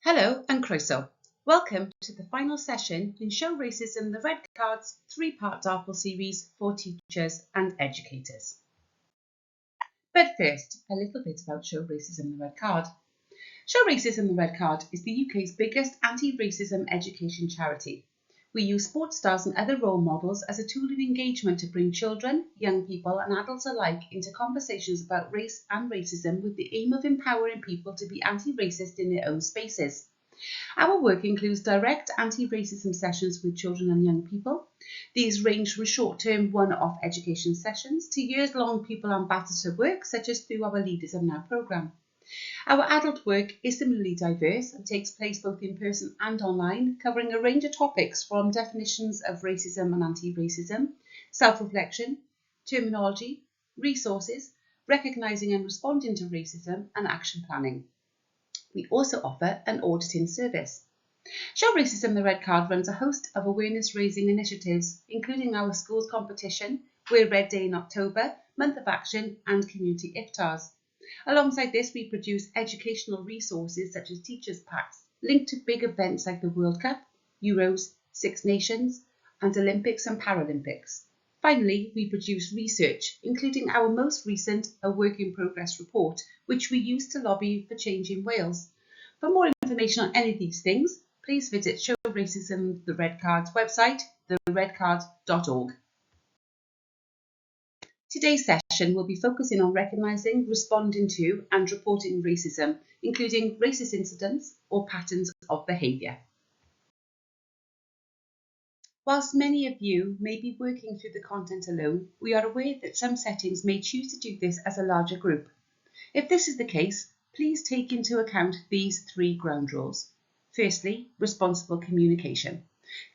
Hello and croeso. Welcome to the final session in Show Racism the Red Card's three-part DARPL series for teachers and educators. But first, a little bit about Show Racism the Red Card. Show Racism the Red Card is the UK's biggest anti-racism education charity. We use sports stars and other role models as a tool of engagement to bring children, young people and adults alike into conversations about race and racism with the aim of empowering people to be anti-racist in their own spaces. Our work includes direct anti-racism sessions with children and young people. These range from short-term one-off education sessions to years-long people ambassador work, such as through our Leaders of Now programme. Our adult work is similarly diverse and takes place both in person and online, covering a range of topics from definitions of racism and anti-racism, self-reflection, terminology, resources, recognising and responding to racism, and action planning. We also offer an auditing service. Show Racism the Red Card runs a host of awareness-raising initiatives, including our schools competition, Wear Red Day in October, Month of Action, and community iftars. Alongside this, we produce educational resources such as teachers' packs, linked to big events like the World Cup, Euros, Six Nations, and Olympics and Paralympics. Finally, we produce research, including our most recent A Work in Progress report, which we use to lobby for change in Wales. For more information on any of these things, please visit Show Racism the Red Card's website, theredcard.org. Today's session will be focusing on recognising, responding to and reporting racism, including racist incidents or patterns of behaviour. Whilst many of you may be working through the content alone, we are aware that some settings may choose to do this as a larger group. If this is the case, please take into account these three ground rules. Firstly, responsible communication.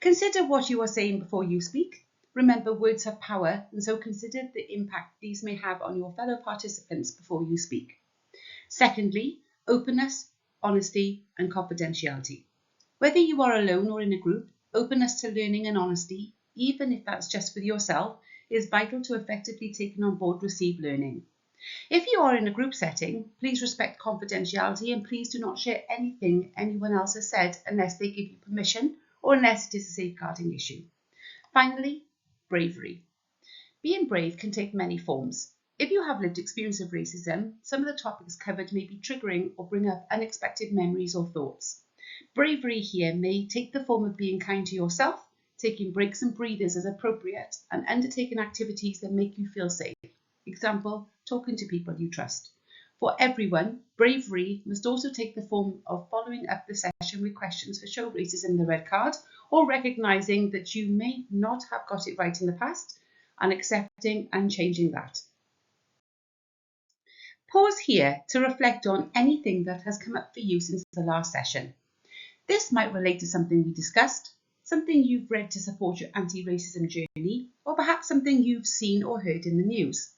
Consider what you are saying before you speak. Remember, words have power, and so consider the impact these may have on your fellow participants before you speak. Secondly, openness, honesty, and confidentiality. Whether you are alone or in a group, openness to learning and honesty, even if that's just with yourself, is vital to effectively taking on board received learning. If you are in a group setting, please respect confidentiality and please do not share anything anyone else has said unless they give you permission or unless it is a safeguarding issue. Finally, bravery. Being brave can take many forms. If you have lived experience of racism, some of the topics covered may be triggering or bring up unexpected memories or thoughts. Bravery here may take the form of being kind to yourself, taking breaks and breathers as appropriate, and undertaking activities that make you feel safe. Example, talking to people you trust. For everyone, bravery must also take the form of following up the session with questions for Show Racism the Red Card, or recognising that you may not have got it right in the past, and accepting and changing that. Pause here to reflect on anything that has come up for you since the last session. This might relate to something we discussed, something you've read to support your anti-racism journey, or perhaps something you've seen or heard in the news.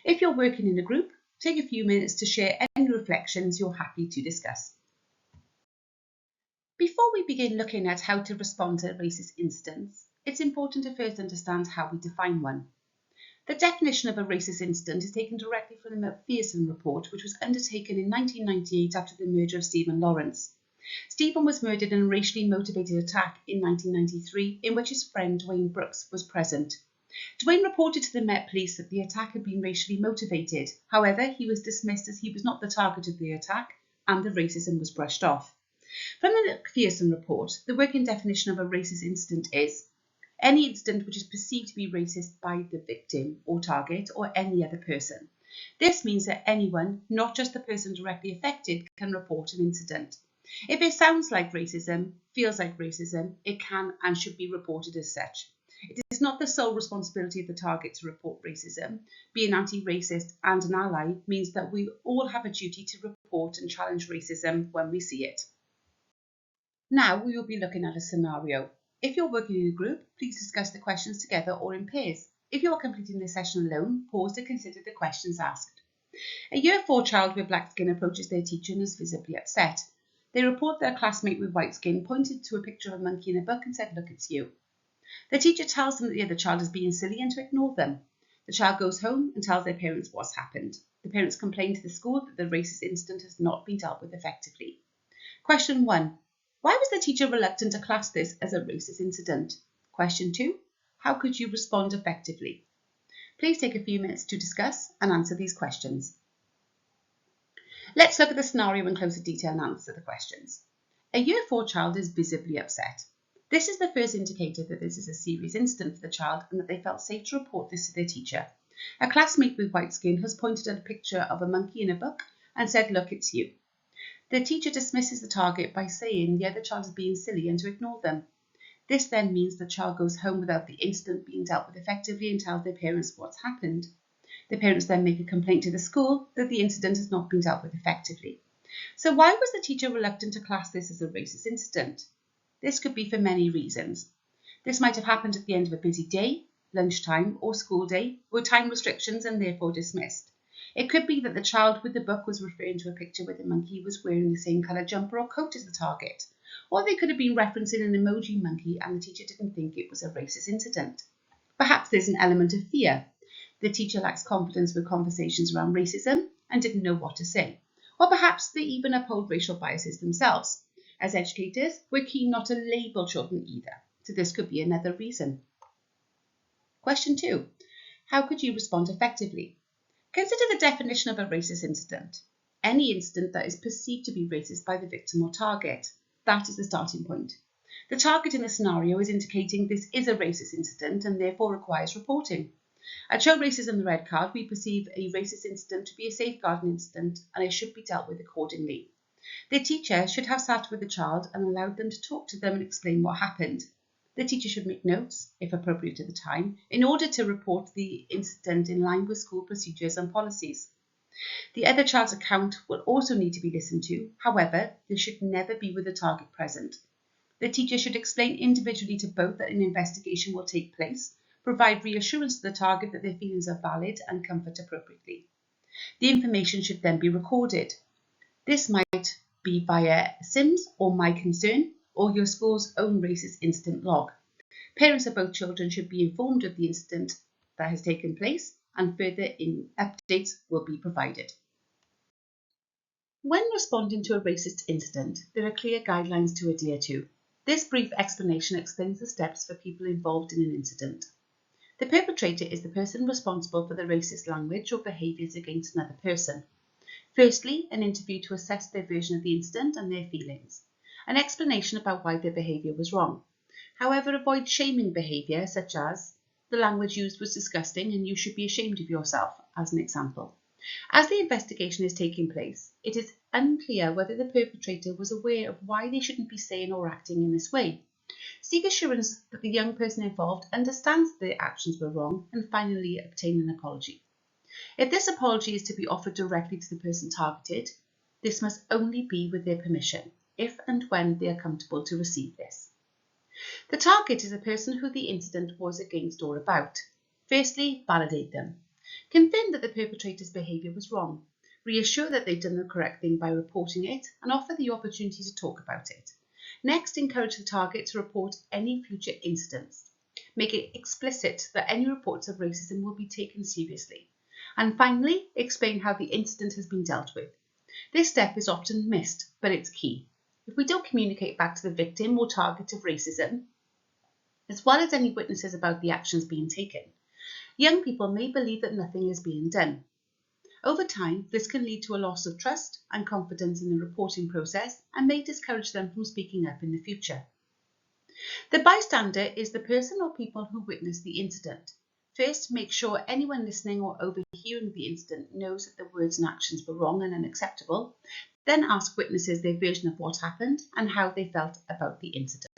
If you're working in a group, take a few minutes to share any reflections you're happy to discuss. Before we begin looking at how to respond to racist incidents, it's important to first understand how we define one. The definition of a racist incident is taken directly from the McPherson report, which was undertaken in 1998 after the murder of Stephen Lawrence. Stephen was murdered in a racially motivated attack in 1993 in which his friend Dwayne Brooks was present. Dwayne reported to the Met Police that the attack had been racially motivated. However, he was dismissed as he was not the target of the attack and the racism was brushed off. From the McPherson report, the working definition of a racist incident is any incident which is perceived to be racist by the victim or target or any other person. This means that anyone, not just the person directly affected, can report an incident. If it sounds like racism, feels like racism, it can and should be reported as such. It is not the sole responsibility of the target to report racism. Being anti-racist and an ally means that we all have a duty to report and challenge racism when we see it. Now we will be looking at a scenario. If you're working in a group, please discuss the questions together or in pairs. If you are completing this session alone, pause to consider the questions asked. A Year 4 child with black skin approaches their teacher and is visibly upset. They report their classmate with white skin pointed to a picture of a monkey in a book and said, "Look, it's you." The teacher tells them that the other child is being silly and to ignore them. The child goes home and tells their parents what's happened. The parents complain to the school that the racist incident has not been dealt with effectively. Question 1. Why was the teacher reluctant to class this as a racist incident? Question 2. How could you respond effectively? Please take a few minutes to discuss and answer these questions. Let's look at the scenario in closer detail and answer the questions. A Year 4 child is visibly upset. This is the first indicator that this is a serious incident for the child and that they felt safe to report this to their teacher. A classmate with white skin has pointed at a picture of a monkey in a book and said, "Look, it's you." The teacher dismisses the target by saying the other child is being silly and to ignore them. This then means the child goes home without the incident being dealt with effectively and tells their parents what's happened. The parents then make a complaint to the school that the incident has not been dealt with effectively. So why was the teacher reluctant to class this as a racist incident? This could be for many reasons. This might have happened at the end of a busy day, lunchtime, or school day, with time restrictions and therefore dismissed. It could be that the child with the book was referring to a picture where the monkey was wearing the same colour jumper or coat as the target. Or they could have been referencing an emoji monkey and the teacher didn't think it was a racist incident. Perhaps there's an element of fear. The teacher lacks confidence with conversations around racism and didn't know what to say. Or perhaps they even uphold racial biases themselves. As educators, we're keen not to label children either, so this could be another reason. Question 2. How could you respond effectively? Consider the definition of a racist incident. Any incident that is perceived to be racist by the victim or target. That is the starting point. The target in the scenario is indicating this is a racist incident and therefore requires reporting. At Show Racism the Red Card, we perceive a racist incident to be a safeguarding incident and it should be dealt with accordingly. The teacher should have sat with the child and allowed them to talk to them and explain what happened. The teacher should make notes, if appropriate at the time, in order to report the incident in line with school procedures and policies. The other child's account will also need to be listened to. However, this should never be with the target present. The teacher should explain individually to both that an investigation will take place, provide reassurance to the target that their feelings are valid and comfort appropriately. The information should then be recorded. This might be via Sims or My Concern or your school's own racist incident log. Parents of both children should be informed of the incident that has taken place and further updates will be provided. When responding to a racist incident, there are clear guidelines to adhere to. This brief explanation explains the steps for people involved in an incident. The perpetrator is the person responsible for the racist language or behaviours against another person. Firstly, an interview to assess their version of the incident and their feelings. An explanation about why their behaviour was wrong. However, avoid shaming behaviour such as, "The language used was disgusting and you should be ashamed of yourself," as an example. As the investigation is taking place, it is unclear whether the perpetrator was aware of why they shouldn't be saying or acting in this way. Seek assurance that the young person involved understands their actions were wrong and finally obtain an apology. If this apology is to be offered directly to the person targeted, this must only be with their permission, if and when they are comfortable to receive this. The target is a person who the incident was against or about. Firstly, validate them. Confirm that the perpetrator's behaviour was wrong. Reassure that they've done the correct thing by reporting it and offer the opportunity to talk about it. Next, encourage the target to report any future incidents. Make it explicit that any reports of racism will be taken seriously. And finally, explain how the incident has been dealt with. This step is often missed, but it's key. If we don't communicate back to the victim or target of racism, as well as any witnesses about the actions being taken, young people may believe that nothing is being done. Over time, this can lead to a loss of trust and confidence in the reporting process and may discourage them from speaking up in the future. The bystander is the person or people who witnessed the incident. First, make sure anyone listening or overhearing the incident knows that the words and actions were wrong and unacceptable. Then ask witnesses their version of what happened and how they felt about the incident.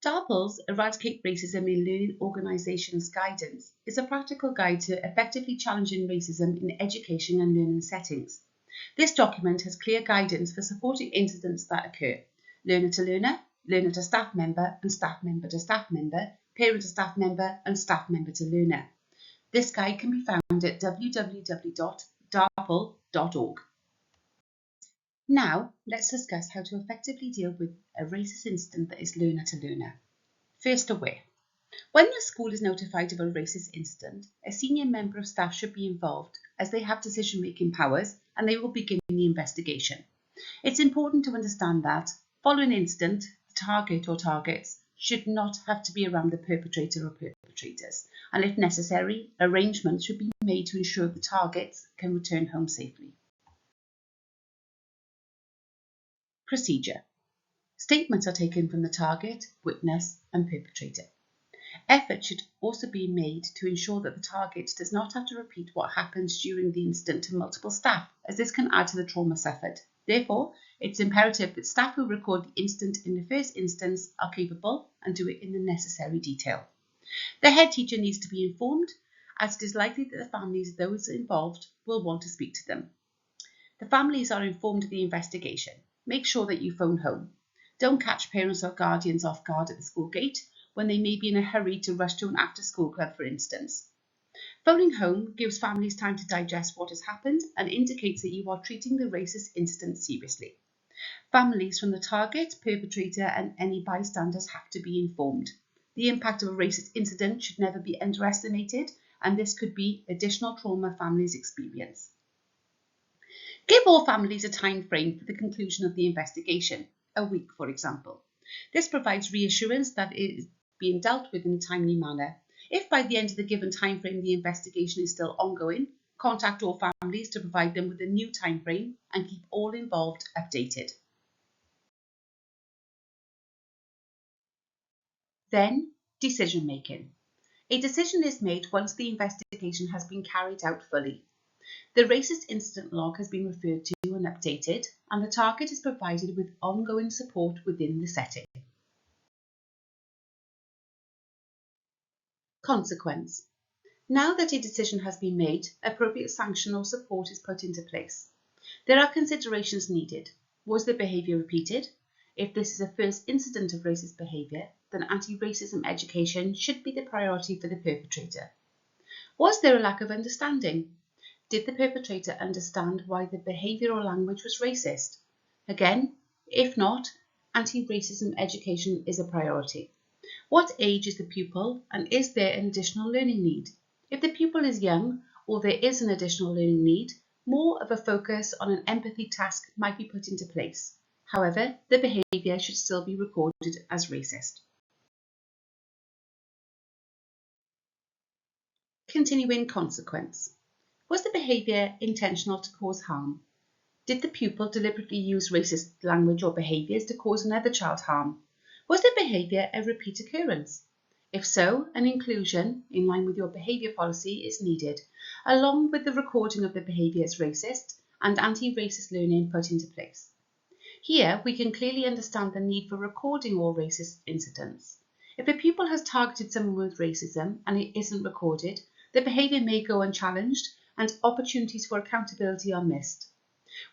DARPL's Eradicate Racism in Learning Organisations Guidance is a practical guide to effectively challenging racism in education and learning settings. This document has clear guidance for supporting incidents that occur: learner to learner, learner to staff member, and staff member to staff member, parent to staff member, and staff member to learner. This guide can be found at www.darpl.org. Now, let's discuss how to effectively deal with a racist incident that is learner to learner. First, aware. When the school is notified of a racist incident, a senior member of staff should be involved as they have decision-making powers and they will begin the investigation. It's important to understand that, following an incident, the target or targets should not have to be around the perpetrator or perpetrators, and if necessary, arrangements should be made to ensure the targets can return home safely. Procedure. Statements are taken from the target, witness, and perpetrator. Effort should also be made to ensure that the target does not have to repeat what happens during the incident to multiple staff, as this can add to the trauma suffered. Therefore, it's imperative that staff who record the incident in the first instance are capable and do it in the necessary detail. The head teacher needs to be informed, as it is likely that the families of those involved will want to speak to them. The families are informed of the investigation. Make sure that you phone home. Don't catch parents or guardians off guard at the school gate when they may be in a hurry to rush to an after-school club, for instance. Phoning home gives families time to digest what has happened and indicates that you are treating the racist incident seriously. Families from the target, perpetrator, and any bystanders have to be informed. The impact of a racist incident should never be underestimated, and this could be additional trauma families experience. Give all families a time frame for the conclusion of the investigation, a week, for example. This provides reassurance that it is being dealt with in a timely manner. If by the end of the given time frame the investigation is still ongoing, contact all families to provide them with a new time frame and keep all involved updated. Then, decision making. A decision is made once the investigation has been carried out fully. The racist incident log has been referred to and updated, and the target is provided with ongoing support within the setting. Consequence. Now that a decision has been made, appropriate sanction or support is put into place. There are considerations needed. Was the behaviour repeated? If this is a first incident of racist behaviour, then anti-racism education should be the priority for the perpetrator. Was there a lack of understanding? Did the perpetrator understand why the behaviour or language was racist? Again, if not, anti-racism education is a priority. What age is the pupil, and is there an additional learning need? If the pupil is young or there is an additional learning need, more of a focus on an empathy task might be put into place. However, the behaviour should still be recorded as racist. Continuing consequence. Was the behaviour intentional to cause harm? Did the pupil deliberately use racist language or behaviours to cause another child harm? Was the behaviour a repeat occurrence? If so, an inclusion, in line with your behaviour policy, is needed, along with the recording of the behaviour as racist and anti-racist learning put into place. Here, we can clearly understand the need for recording all racist incidents. If a pupil has targeted someone with racism and it isn't recorded, the behaviour may go unchallenged and opportunities for accountability are missed.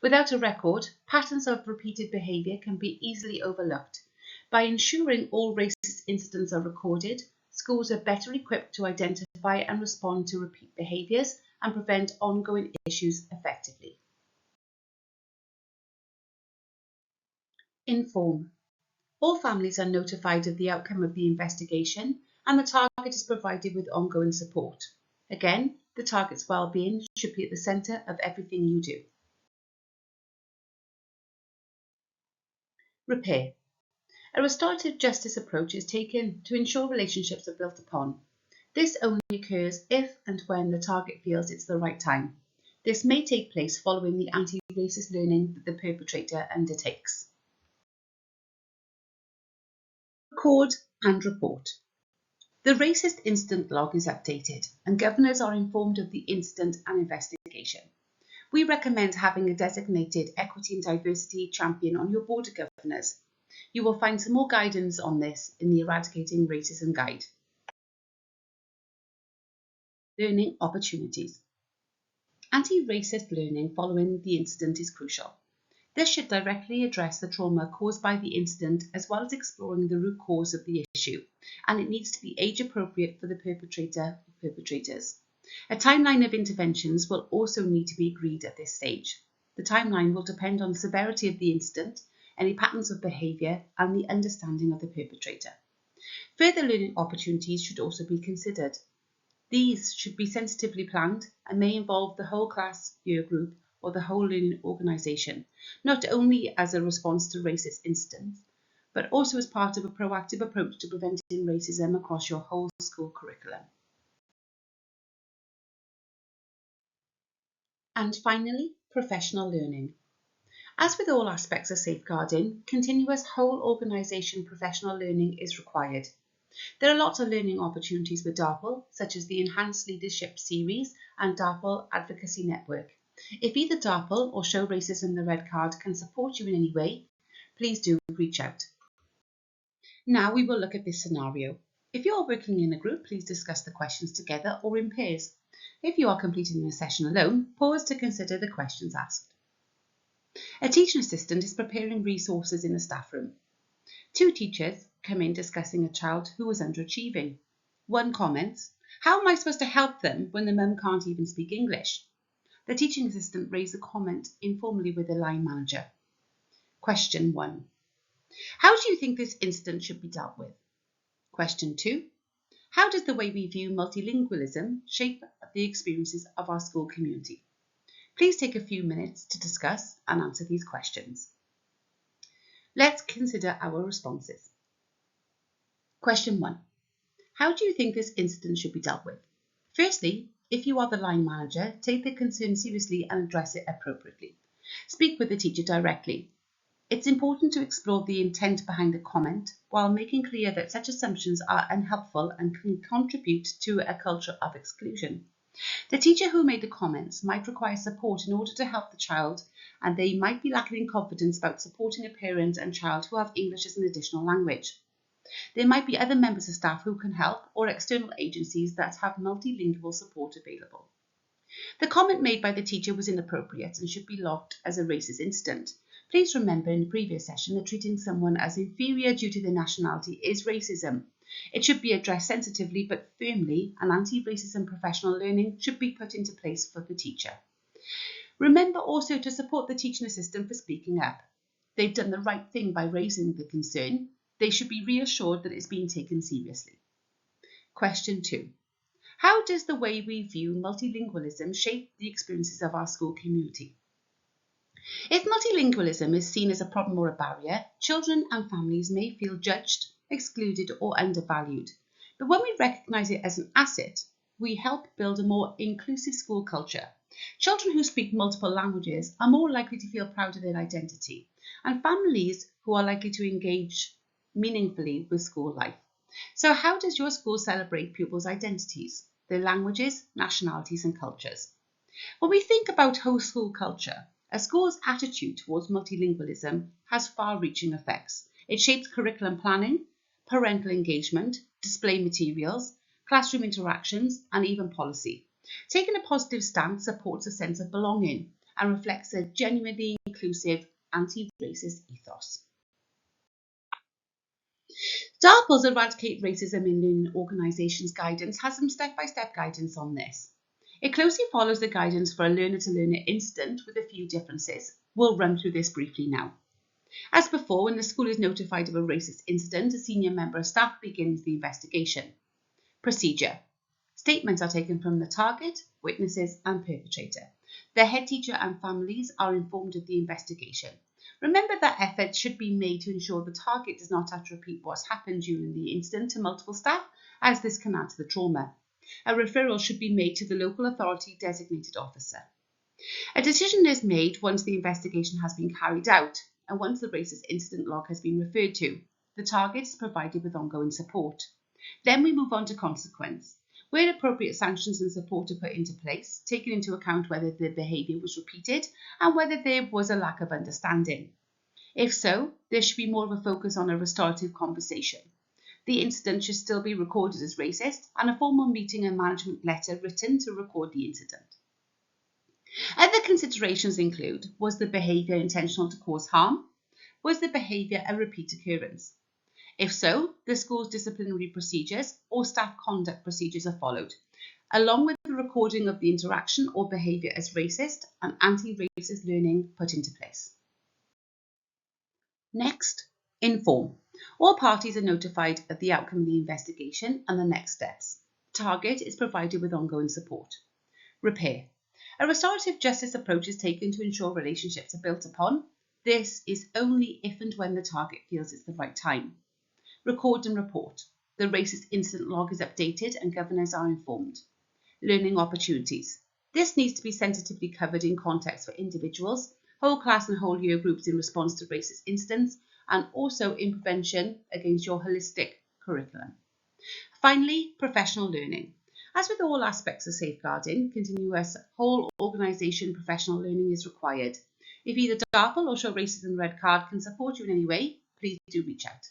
Without a record, patterns of repeated behaviour can be easily overlooked. By ensuring all racist incidents are recorded, schools are better equipped to identify and respond to repeat behaviours and prevent ongoing issues effectively. Inform. All families are notified of the outcome of the investigation, and the target is provided with ongoing support. Again, the target's well-being should be at the centre of everything you do. Repair. A restorative justice approach is taken to ensure relationships are built upon. This only occurs if and when the target feels it's the right time. This may take place following the anti-racist learning that the perpetrator undertakes. Record and report. The racist incident log is updated and governors are informed of the incident and investigation. We recommend having a designated equity and diversity champion on your board of governors. You will find some more guidance on this in the Eradicating Racism Guide. Learning opportunities. Anti-racist learning following the incident is crucial. This should directly address the trauma caused by the incident as well as exploring the root cause of the issue, and it needs to be age appropriate for the perpetrator or perpetrators. A timeline of interventions will also need to be agreed at this stage. The timeline will depend on the severity of the incident, any patterns of behaviour, and the understanding of the perpetrator. Further learning opportunities should also be considered. These should be sensitively planned and may involve the whole class, year group, or the whole learning organisation, not only as a response to racist incidents, but also as part of a proactive approach to preventing racism across your whole school curriculum. And finally, professional learning. As with all aspects of safeguarding, continuous whole organisation professional learning is required. There are lots of learning opportunities with DARPL, such as the Enhanced Leadership Series and DARPL Advocacy Network. If either DARPL or Show Racism the Red Card can support you in any way, please do reach out. Now we will look at this scenario. If you are working in a group, please discuss the questions together or in pairs. If you are completing a session alone, pause to consider the questions asked. A teaching assistant is preparing resources in the staff room. Two teachers come in discussing a child who is underachieving. One comments, "How am I supposed to help them when the mum can't even speak English?" The teaching assistant raised a comment informally with the line manager. Question 1. How do you think this incident should be dealt with? Question 2. How does the way we view multilingualism shape the experiences of our school community? Please take a few minutes to discuss and answer these questions. Let's consider our responses. Question 1. How do you think this incident should be dealt with? Firstly, if you are the line manager, take the concern seriously and address it appropriately. Speak with the teacher directly. It's important to explore the intent behind the comment while making clear that such assumptions are unhelpful and can contribute to a culture of exclusion. The teacher who made the comments might require support in order to help the child, and they might be lacking in confidence about supporting a parent and child who have English as an additional language. There might be other members of staff who can help or external agencies that have multilingual support available. The comment made by the teacher was inappropriate and should be logged as a racist incident. Please remember in the previous session that treating someone as inferior due to their nationality is racism. It should be addressed sensitively but firmly, and anti-racism professional learning should be put into place for the teacher. Remember also to support the teaching assistant for speaking up. They've done the right thing by raising the concern. They should be reassured that it's being taken seriously. Question 2. How does the way we view multilingualism shape the experiences of our school community? If multilingualism is seen as a problem or a barrier, children and families may feel judged, excluded or undervalued. But when we recognise it as an asset, we help build a more inclusive school culture. Children who speak multiple languages are more likely to feel proud of their identity, and families who are likely to engage meaningfully with school life. So how does your school celebrate pupils' identities, their languages, nationalities and cultures? When we think about whole school culture, a school's attitude towards multilingualism has far-reaching effects. It shapes curriculum planning, parental engagement, display materials, classroom interactions, and even policy. Taking a positive stance supports a sense of belonging and reflects a genuinely inclusive, anti-racist ethos. DARPL's Eradicate Racism in Learning Organisations guidance has some step-by-step guidance on this. It closely follows the guidance for a learner-to-learner incident with a few differences. We'll run through this briefly now. As before, when the school is notified of a racist incident, a senior member of staff begins the investigation. Procedure. Statements are taken from the target, witnesses and perpetrator. The head teacher and families are informed of the investigation. Remember that efforts should be made to ensure the target does not have to repeat what's happened during the incident to multiple staff, as this can add to the trauma. A referral should be made to the local authority designated officer. A decision is made once the investigation has been carried out and once the racist incident log has been referred to. The target is provided with ongoing support. Then we move on to consequence, where appropriate sanctions and support are put into place, taking into account whether the behaviour was repeated and whether there was a lack of understanding. If so, there should be more of a focus on a restorative conversation. The incident should still be recorded as racist and a formal meeting and management letter written to record the incident. Other considerations include, was the behaviour intentional to cause harm? Was the behaviour a repeat occurrence? If so, the school's disciplinary procedures or staff conduct procedures are followed, along with the recording of the interaction or behaviour as racist and anti-racist learning put into place. Next, inform. All parties are notified of the outcome of the investigation and the next steps. Target is provided with ongoing support. Repair. A restorative justice approach is taken to ensure relationships are built upon. This is only if and when the target feels it's the right time. Record and report. The racist incident log is updated and governors are informed. Learning opportunities. This needs to be sensitively covered in context for individuals, whole class and whole year groups in response to racist incidents, and also in prevention against your holistic curriculum. Finally, professional learning. As with all aspects of safeguarding, continuous whole organisation professional learning is required. If either DARPL or Show Racism Red Card can support you in any way, please do reach out.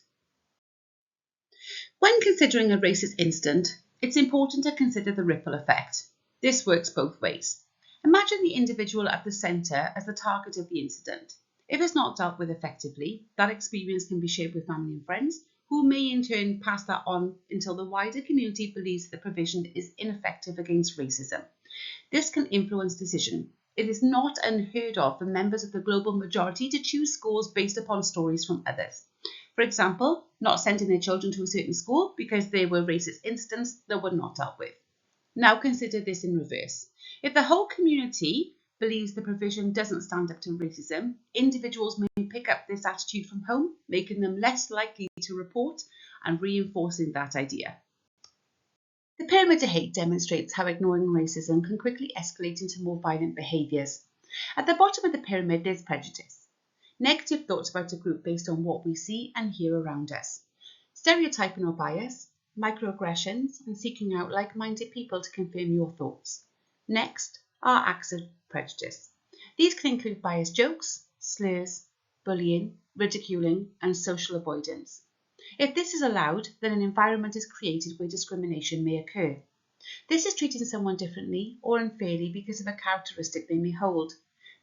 When considering a racist incident, it's important to consider the ripple effect. This works both ways. Imagine the individual at the centre as the target of the incident. If it's not dealt with effectively, that experience can be shared with family and friends, who may in turn pass that on until the wider community believes the provision is ineffective against racism. This can influence decision. It is not unheard of for members of the global majority to choose schools based upon stories from others. For example, not sending their children to a certain school because there were racist incidents that were not dealt with. Now consider this in reverse. If the whole community believes the provision doesn't stand up to racism, individuals may pick up this attitude from home, making them less likely to report and reinforcing that idea. The pyramid of hate demonstrates how ignoring racism can quickly escalate into more violent behaviours. At the bottom of the pyramid, there's prejudice. Negative thoughts about a group based on what we see and hear around us. Stereotyping or bias, microaggressions, and seeking out like-minded people to confirm your thoughts. Next are acts of prejudice. These can include biased jokes, slurs, bullying, ridiculing, and social avoidance. If this is allowed, then an environment is created where discrimination may occur. This is treating someone differently or unfairly because of a characteristic they may hold.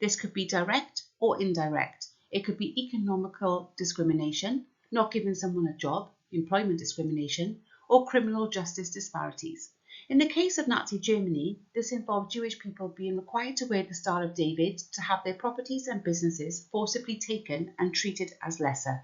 This could be direct or indirect. It could be economical discrimination, not giving someone a job, employment discrimination, or criminal justice disparities. In the case of Nazi Germany, this involved Jewish people being required to wear the Star of David to have their properties and businesses forcibly taken and treated as lesser.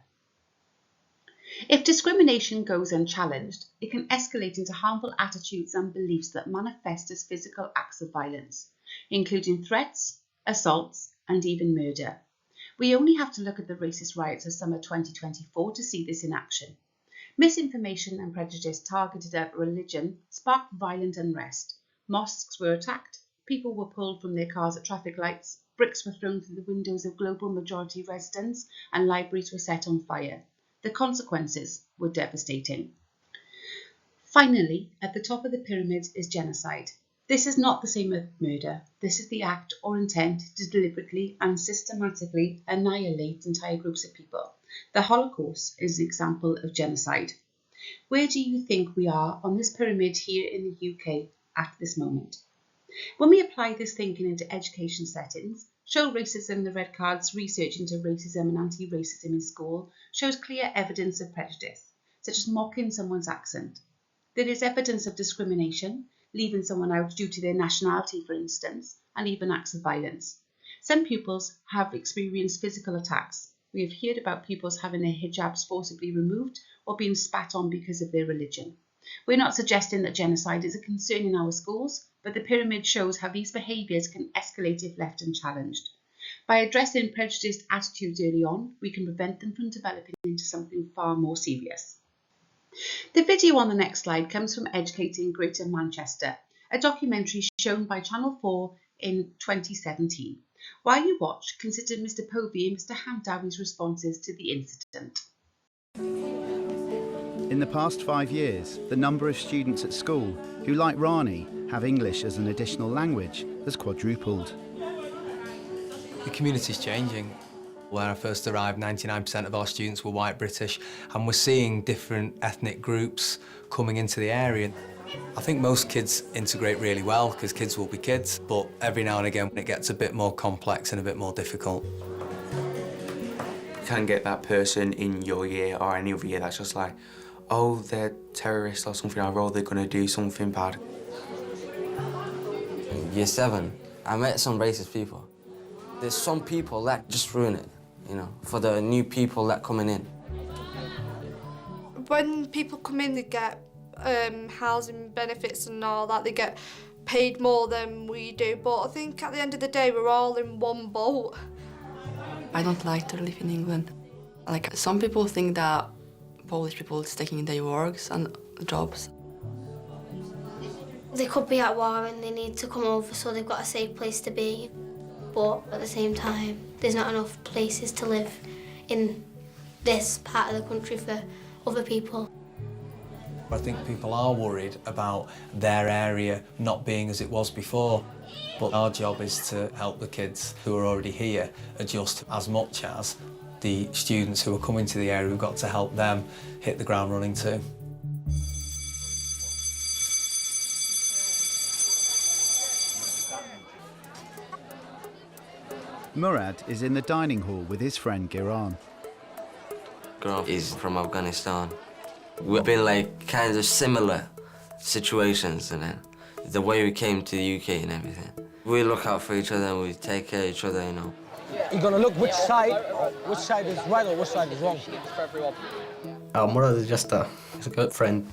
If discrimination goes unchallenged, it can escalate into harmful attitudes and beliefs that manifest as physical acts of violence, including threats, assaults, and even murder. We only have to look at the racist riots of summer 2024 to see this in action. Misinformation and prejudice targeted at religion sparked violent unrest. Mosques were attacked, people were pulled from their cars at traffic lights, bricks were thrown through the windows of global majority residents, and libraries were set on fire. The consequences were devastating. Finally, at the top of the pyramid is genocide. This is not the same as murder. This is the act or intent to deliberately and systematically annihilate entire groups of people. The Holocaust is an example of genocide. Where do you think we are on this pyramid here in the UK at this moment? When we apply this thinking into education settings, Show Racism the Red Card's research into racism and anti-racism in school shows clear evidence of prejudice, such as mocking someone's accent. There is evidence of discrimination, leaving someone out due to their nationality, for instance, and even acts of violence. Some pupils have experienced physical attacks. We have heard about pupils having their hijabs forcibly removed or being spat on because of their religion. We're not suggesting that genocide is a concern in our schools, but the pyramid shows how these behaviours can escalate if left unchallenged. By addressing prejudiced attitudes early on, we can prevent them from developing into something far more serious. The video on the next slide comes from Educating Greater Manchester, a documentary shown by Channel 4 in 2017. While you watch, consider Mr. Povey and Mr. Hamdawi's responses to the incident. In the past 5 years, the number of students at school who, like Rani, have English as an additional language has quadrupled. The community's changing. Where I first arrived, 99% of our students were white British, and we're seeing different ethnic groups coming into the area. I think most kids integrate really well, because kids will be kids, but every now and again it gets a bit more complex and a bit more difficult. You can get that person in your year or any other year that's just like, oh, they're terrorists or something, or they're going to do something bad. In year 7, I met some racist people. There's some people that just ruin it, you know, for the new people that coming in. When people come in, they get housing benefits and all that. They get paid more than we do, but I think at the end of the day we're all in one boat. I don't like to live in England. Like, some people think that Polish people is taking their works and jobs. They could be at war and they need to come over, so they've got a safe place to be. But at the same time, there's not enough places to live in this part of the country for other people. I think people are worried about their area not being as it was before. But our job is to help the kids who are already here adjust as much as the students who are coming to the area. We've got to help them hit the ground running too. Murad is in the dining hall with his friend Giran. Giran is from Afghanistan. We've been like kind of similar situations, and then the way we came to the UK and everything. We look out for each other and we take care of each other, you know. You're gonna look which side is right or which side is wrong. Murad is just a good friend.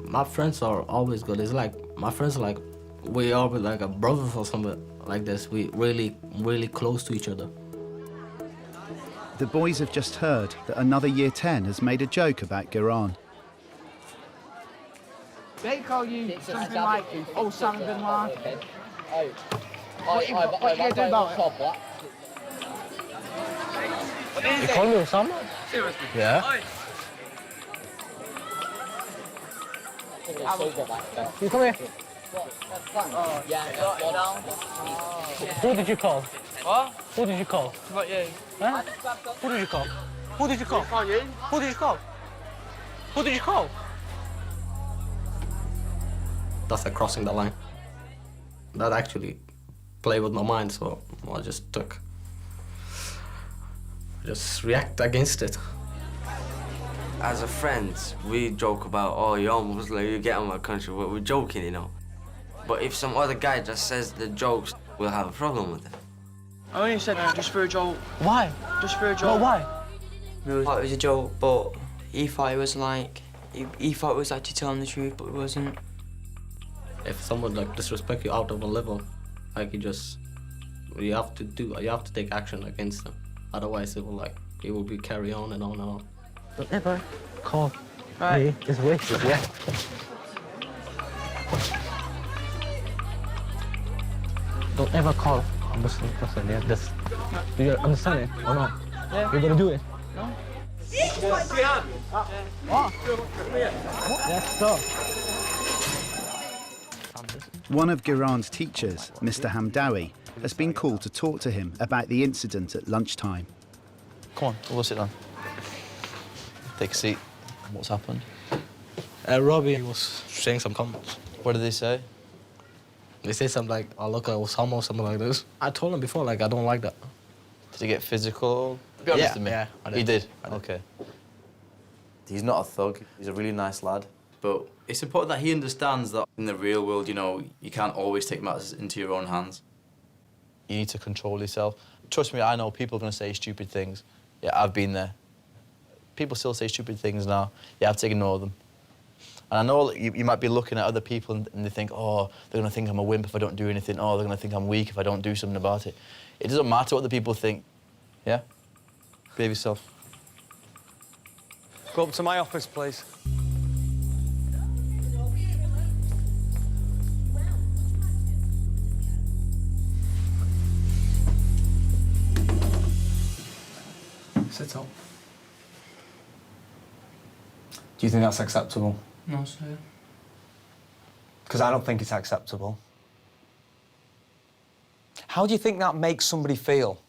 My friends are always good. It's like my friends are like we are like a brothers or something like this. We really close to each other. The boys have just heard that another Year 10 has made a joke about Giran. They call you something like, oh, Sam bin Laden. What you gonna do about it? You call me Osama? Seriously? Yeah. You come here. Who did you call? What? Who did you call? What you? Huh? Who did you call? Who did you call? Who did you call? Who did you call? That's like crossing the line. That actually played with my mind, so I just react against it. As a friend, we joke about, oh, you're almost like you get out of my country. We're joking, you know. But if some other guy just says the jokes, we'll have a problem with it. I only said just for a joke. Why? Just for a joke. Well, why? It was a joke, but he thought it was like, he thought it was actually telling the truth, but it wasn't. If someone like disrespect you out of a level, like you have to take action against them. Otherwise, it will be carry on and on and on. Don't ever call me. It's racist, yeah. Don't ever call a Muslim person, yeah. This. Do you understand it or not? Yeah. You're gonna do it. No. Let's go. One of Giran's teachers, Mr. Hamdawi, has been called to talk to him about the incident at lunchtime. Come on, we'll sit down. Take a seat. What's happened? Robbie was saying some comments. What did they say? They say something like, "I look at Osama" or something like this. I told him before, like, I don't like that. Did he get physical? Be honest with me. Yeah, I did. He did? I did. Okay. He's not a thug. He's a really nice lad. But it's important that he understands that in the real world, you know, you can't always take matters into your own hands. You need to control yourself. Trust me, I know people are going to say stupid things. Yeah, I've been there. People still say stupid things now. You have to ignore them. And I know that you might be looking at other people and they think, oh, they're going to think I'm a wimp if I don't do anything. Oh, they're going to think I'm weak if I don't do something about it. It doesn't matter what the people think. Yeah? Behave yourself. Go up to my office, please. Sit up. Do you think that's acceptable? No, sir. Because I don't think it's acceptable. How do you think that makes somebody feel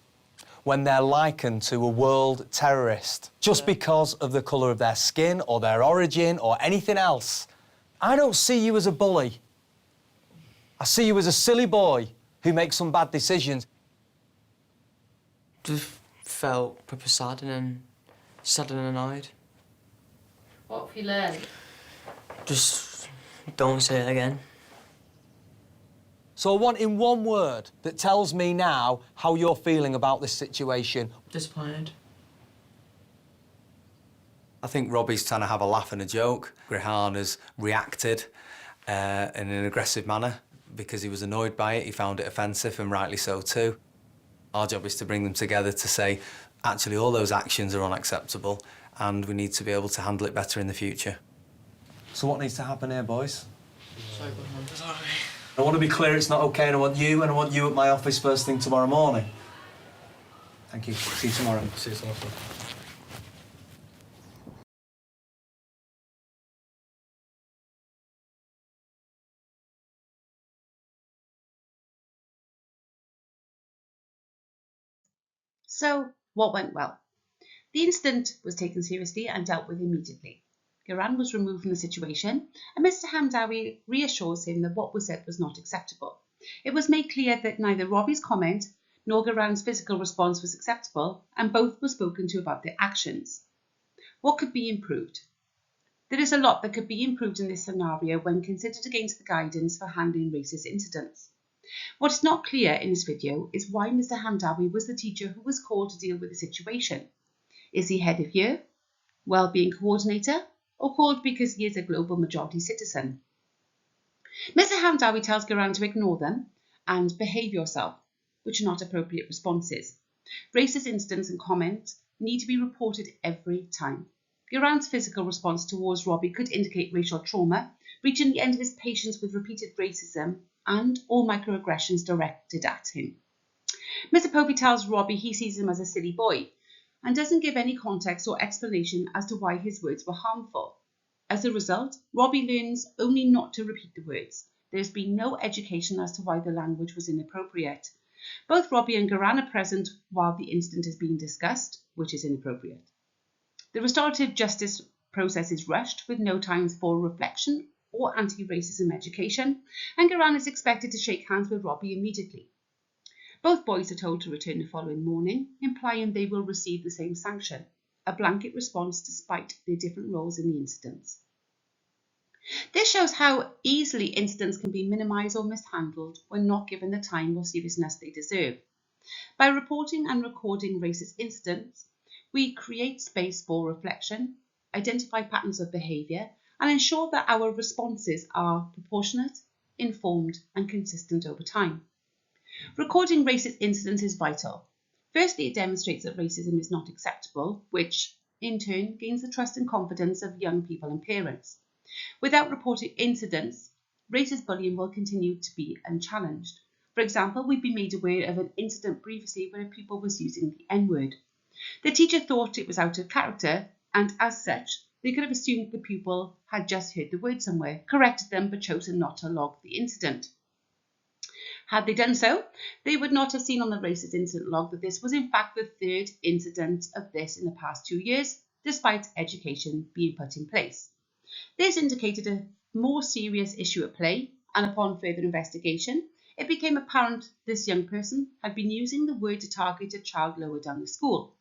when they're likened to a world terrorist just because of the colour of their skin or their origin or anything else? I don't see you as a bully. I see you as a silly boy who makes some bad decisions. Just felt proper sad and annoyed. What have you learned? Just don't say it again. So I want in one word that tells me now how you're feeling about this situation. Disappointed. I think Robbie's trying to have a laugh and a joke. Grihan has reacted in an aggressive manner. because he was annoyed by it, he found it offensive, and rightly so too. Our job is to bring them together to say, actually, all those actions are unacceptable, and we need to be able to handle it better in the future. So what needs to happen here, boys? Sorry. I want to be clear, it's not OK, and I want you at my office first thing tomorrow morning. Thank you. See you tomorrow. See you tomorrow. So, what went well? The incident was taken seriously and dealt with immediately. Garan was removed from the situation, and Mr. Hamdawi reassures him that what was said was not acceptable. It was made clear that neither Robbie's comment nor Garan's physical response was acceptable, and both were spoken to about their actions. What could be improved? There is a lot that could be improved in this scenario when considered against the guidance for handling racist incidents. What is not clear in this video is why Mr. Hamdawi was the teacher who was called to deal with the situation. Is he head of year, well-being coordinator, or called because he is a global majority citizen? Mr. Hamdawi tells Garan to ignore them and behave yourself, which are not appropriate responses. Racist incidents and comments need to be reported every time. Garan's physical response towards Robbie could indicate racial trauma, reaching the end of his patience with repeated racism and all microaggressions directed at him. Mr. Povey tells Robbie he sees him as a silly boy and doesn't give any context or explanation as to why his words were harmful. As a result, Robbie learns only not to repeat the words. There has been no education as to why the language was inappropriate. Both Robbie and Garan are present while the incident is being discussed, which is inappropriate. The restorative justice process is rushed with no time for reflection or anti-racism education, and Garan is expected to shake hands with Robbie immediately. Both boys are told to return the following morning, implying they will receive the same sanction, a blanket response despite their different roles in the incidents. This shows how easily incidents can be minimised or mishandled when not given the time or seriousness they deserve. By reporting and recording racist incidents, we create space for reflection, identify patterns of behaviour, and ensure that our responses are proportionate, informed, and consistent over time. Recording racist incidents is vital. Firstly, it demonstrates that racism is not acceptable, which, in turn, gains the trust and confidence of young people and parents. Without reporting incidents, racist bullying will continue to be unchallenged. For example, we've been made aware of an incident previously where a pupil was using the N-word. The teacher thought it was out of character, and as such, they could have assumed the pupil had just heard the word somewhere, corrected them, but chosen not to log the incident. Had they done so, they would not have seen on the racist incident log that this was in fact the third incident of this in the past 2 years, despite education being put in place. This indicated a more serious issue at play, and upon further investigation, it became apparent this young person had been using the word to target a child lower down the school.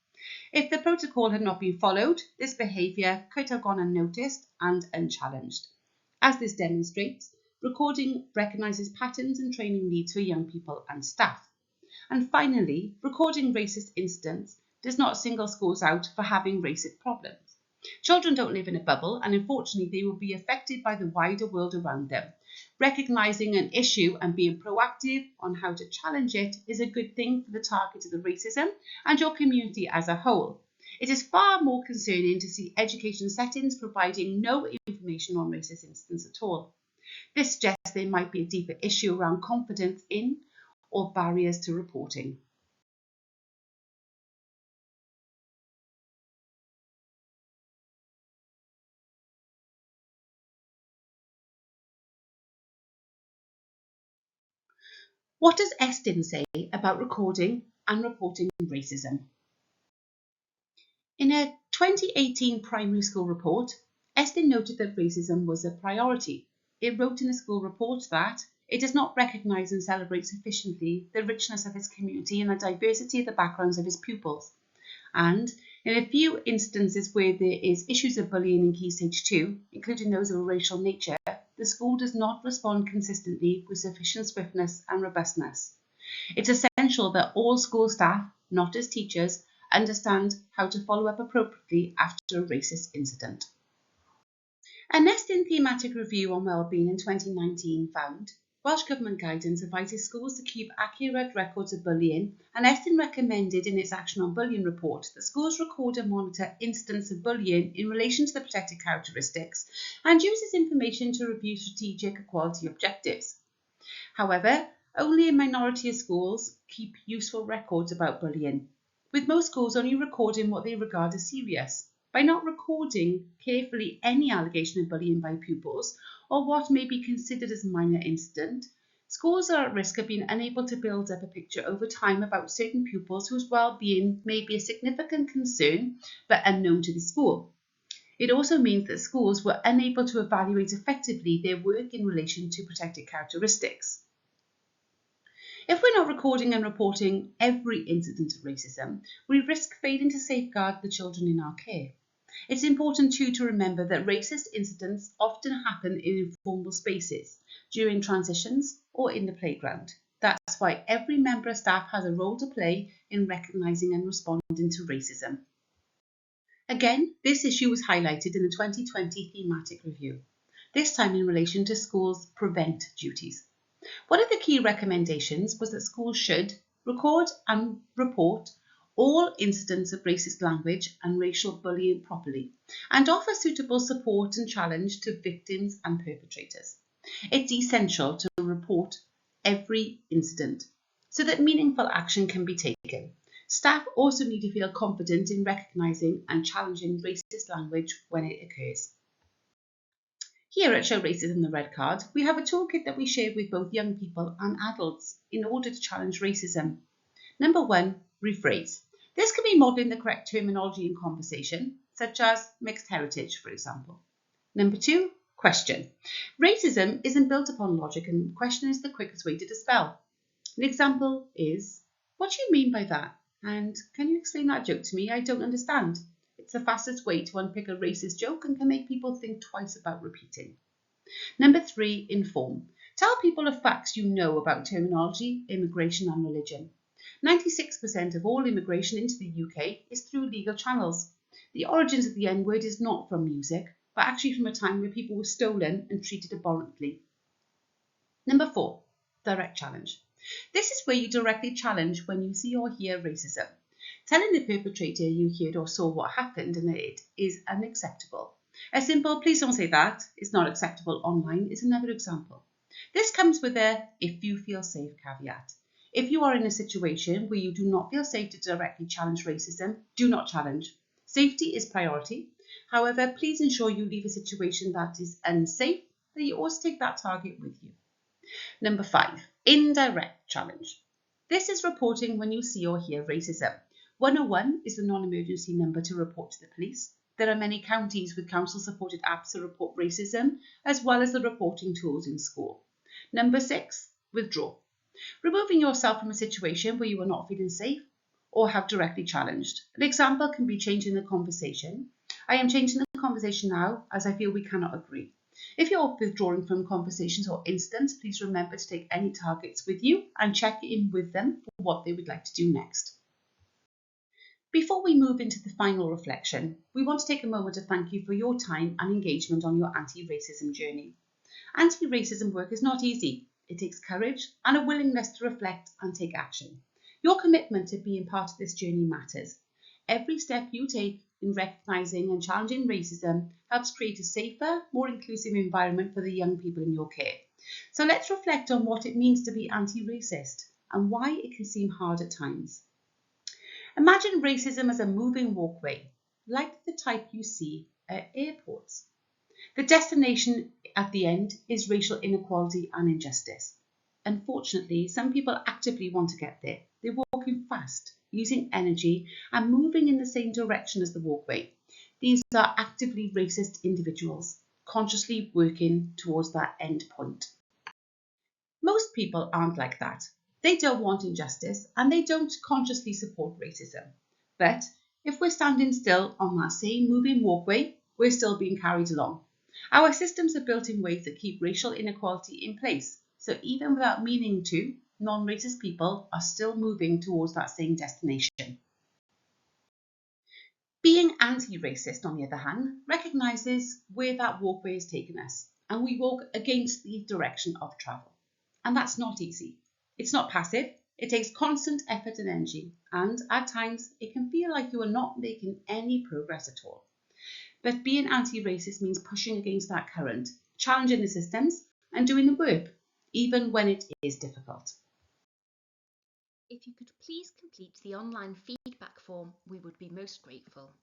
If the protocol had not been followed, this behaviour could have gone unnoticed and unchallenged. As this demonstrates, recording recognises patterns and training needs for young people and staff. And finally, recording racist incidents does not single schools out for having racist problems. Children don't live in a bubble, and unfortunately they will be affected by the wider world around them. Recognising an issue and being proactive on how to challenge it is a good thing for the target of the racism and your community as a whole. It is far more concerning to see education settings providing no information on racist incidents at all. This suggests there might be a deeper issue around confidence in or barriers to reporting. What does Estin say about recording and reporting racism? In a 2018 primary school report, Estin noted that racism was a priority. It wrote in a school report that it does not recognise and celebrate sufficiently the richness of its community and the diversity of the backgrounds of its pupils. And in a few instances where there is issues of bullying in Key Stage 2, including those of a racial nature, the school does not respond consistently with sufficient swiftness and robustness. It's essential that all school staff, not just teachers, understand how to follow up appropriately after a racist incident. A Estin thematic review on wellbeing in 2019 found, Welsh Government guidance advises schools to keep accurate records of bullying, and Estyn recommended in its Action on Bullying report that schools record and monitor incidents of bullying in relation to the protected characteristics and use this information to review strategic equality objectives. However, only a minority of schools keep useful records about bullying, with most schools only recording what they regard as serious. By not recording carefully any allegation of bullying by pupils or what may be considered as a minor incident, schools are at risk of being unable to build up a picture over time about certain pupils whose well-being may be a significant concern but unknown to the school. It also means that schools were unable to evaluate effectively their work in relation to protected characteristics. If we're not recording and reporting every incident of racism, we risk failing to safeguard the children in our care. It's important too to remember that racist incidents often happen in informal spaces, during transitions or in the playground. That's why every member of staff has a role to play in recognising and responding to racism. Again, this issue was highlighted in the 2020 thematic review, this time in relation to schools' prevent duties. One of the key recommendations was that schools should record and report all incidents of racist language and racial bullying properly, and offer suitable support and challenge to victims and perpetrators. It's essential to report every incident so that meaningful action can be taken. Staff also need to feel confident in recognising and challenging racist language when it occurs. Here at Show Racism the Red Card, we have a toolkit that we share with both young people and adults in order to challenge racism. Number 1, rephrase. This can be modelling the correct terminology in conversation, such as mixed heritage, for example. Number 2, question. Racism isn't built upon logic, and question is the quickest way to dispel. An example is, what do you mean by that? And can you explain that joke to me? I don't understand. It's the fastest way to unpick a racist joke and can make people think twice about repeating. Number 3, inform. Tell people of facts you know about terminology, immigration and religion. 96% of all immigration into the UK is through legal channels. The origins of the N-word is not from music, but actually from a time where people were stolen and treated abhorrently. Number 4, direct challenge. This is where you directly challenge when you see or hear racism. Telling the perpetrator you heard or saw what happened and that it is unacceptable. A simple, please don't say that, it's not acceptable online is another example. This comes with a if you feel safe caveat. If you are in a situation where you do not feel safe to directly challenge racism, do not challenge. Safety is priority. However, please ensure you leave a situation that is unsafe, that you also take that target with you. Number 5, indirect challenge. This is reporting when you see or hear racism. 101 is the non-emergency number to report to the police. There are many counties with council-supported apps to report racism, as well as the reporting tools in school. Number 6, withdraw. Removing yourself from a situation where you are not feeling safe or have directly challenged. An example can be changing the conversation. I am changing the conversation now as I feel we cannot agree. If you're withdrawing from conversations or incidents, please remember to take any targets with you and check in with them for what they would like to do next. Before we move into the final reflection, we want to take a moment to thank you for your time and engagement on your anti-racism journey. Anti-racism work is not easy. It takes courage and a willingness to reflect and take action. Your commitment to being part of this journey matters. Every step you take in recognising and challenging racism helps create a safer, more inclusive environment for the young people in your care. So let's reflect on what it means to be anti-racist and why it can seem hard at times. Imagine racism as a moving walkway, like the type you see at airports. The destination at the end is racial inequality and injustice. Unfortunately, some people actively want to get there. They're walking fast, using energy and moving in the same direction as the walkway. These are actively racist individuals, consciously working towards that end point. Most people aren't like that. They don't want injustice and they don't consciously support racism. But if we're standing still on that same moving walkway, we're still being carried along. Our systems are built in ways that keep racial inequality in place. So even without meaning to, non-racist people are still moving towards that same destination. Being anti-racist, on the other hand, recognises where that walkway has taken us, and we walk against the direction of travel. And that's not easy. It's not passive. It takes constant effort and energy, and at times it can feel like you are not making any progress at all. But being anti-racist means pushing against that current, challenging the systems, and doing the work, even when it is difficult. If you could please complete the online feedback form, we would be most grateful.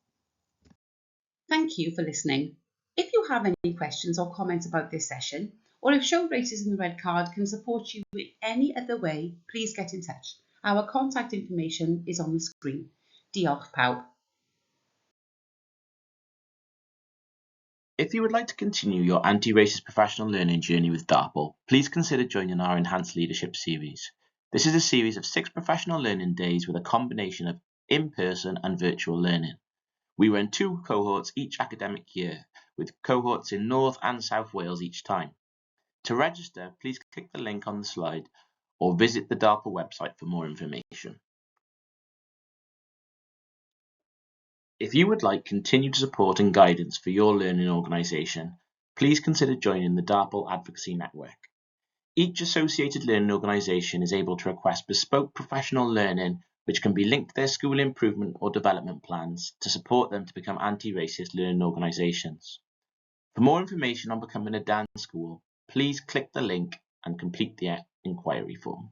Thank you for listening. If you have any questions or comments about this session, or if Show Racism the Red Card can support you in any other way, please get in touch. Our contact information is on the screen. Diolch pawb. If you would like to continue your anti-racist professional learning journey with DARPL, please consider joining our Enhanced Leadership series. This is a series of 6 professional learning days with a combination of in-person and virtual learning. We run 2 cohorts each academic year, with cohorts in North and South Wales each time. To register, please click the link on the slide or visit the DARPL website for more information. If you would like continued support and guidance for your learning organisation, please consider joining the DARPL Advocacy Network. Each associated learning organisation is able to request bespoke professional learning which can be linked to their school improvement or development plans to support them to become anti-racist learning organisations. For more information on becoming a DAN school, please click the link and complete the inquiry form.